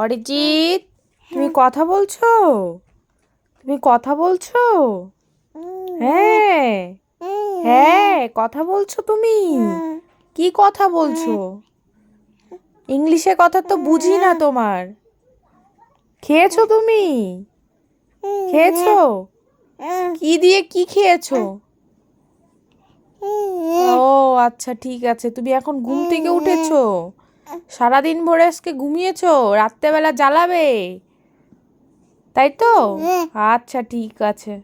অরিজিৎ, তুমি কথা বলছো? তুমি কথা বলছো? হ্যাঁ, হ্যাঁ, কথা বলছো তুমি? কি কথা বলছো? ইংলিশে কথা তো বুঝি না তোমার। খেয়েছো তুমি? খেয়েছো? কি দিয়ে কি খেয়েছো? ও আচ্ছা, ঠিক আছে। তুমি এখন ঘুম থেকে উঠেছো? সারাদিন ভরে আজকে ঘুমিয়েছো, রাত্রেবেলা জ্বালাবে, তাই তো? আচ্ছা, ঠিক আছে।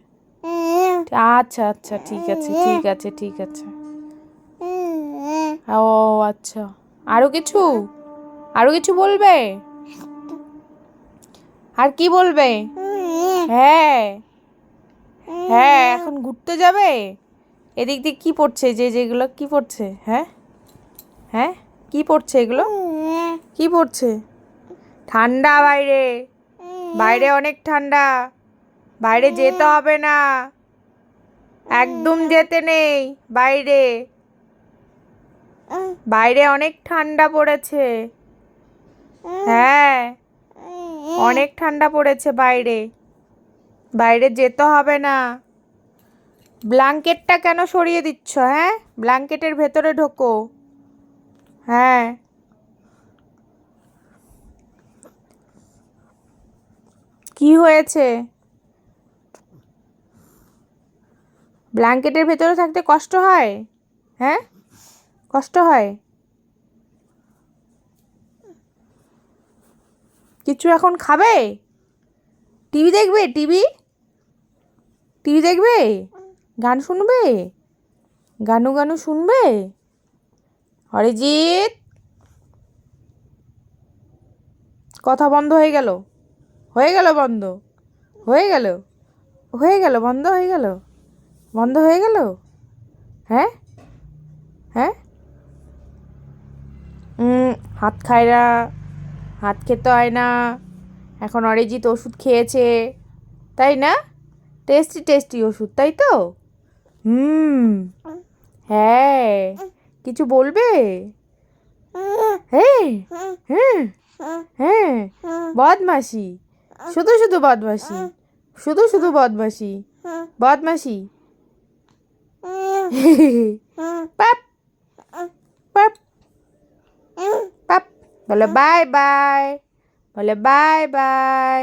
আচ্ছা আচ্ছা, ঠিক আছে, ঠিক আছে, ঠিক আছে। ও আচ্ছা, আরো কিছু? আরো কিছু বলবে? আর কি বলবে? হ্যাঁ, হ্যাঁ, এখন ঘুরতে যাবে? এদিক দিয়ে কি পড়ছে, যেগুলো কি পড়ছে? হ্যাঁ, হ্যাঁ, কি পড়ছে এগুলো? কি পড়ছে? ঠান্ডা বাইরে, বাইরে অনেক ঠান্ডা, বাইরে যেতে হবে না, একদম যেতে নেই বাইরে, বাইরে অনেক ঠান্ডা পড়েছে। হ্যাঁ, অনেক ঠান্ডা পড়েছে বাইরে, বাইরে যেতে হবে না। ব্ল্যাঙ্কেটটা কেন সরিয়ে দিচ্ছ? হ্যাঁ, ব্ল্যাঙ্কেটের ভেতরে ঢোকো। হ্যাঁ, কি হয়েছে? ব্ল্যাঙ্কেটের ভেতরে থাকতে কষ্ট হয়? হ্যাঁ, কষ্ট হয়? কিছু এখন খাবে? টিভি দেখবে? টিভি, টিভি দেখবে? গান শুনবে? গানু গানু শুনবে? অরিজিৎ, কথা বন্ধ হয়ে গেল, হয়ে গেল বন্ধ, হয়ে গেল, হয়ে গেল, বন্ধ হয়ে গেল, বন্ধ হয়ে গেল। হ্যাঁ, হ্যাঁ, হাত খায় না, হাত খেতে হয় না। এখন অরিজিৎ ওষুধ খেয়েছে, তাই না? টেস্টি টেস্টি ওষুধ, তাই তো? হুম, হ্যাঁ, কিছু বলবে? হ্যাঁ, হ্যাঁ, হ্যাঁ, বদমাসি, শুধু শুধু বদমাসি, শুধু শুধু বদমাসি, বদমাসি। পাপ, পাপ, পাপ, বলো বাই বাই, বলে বাই বাই।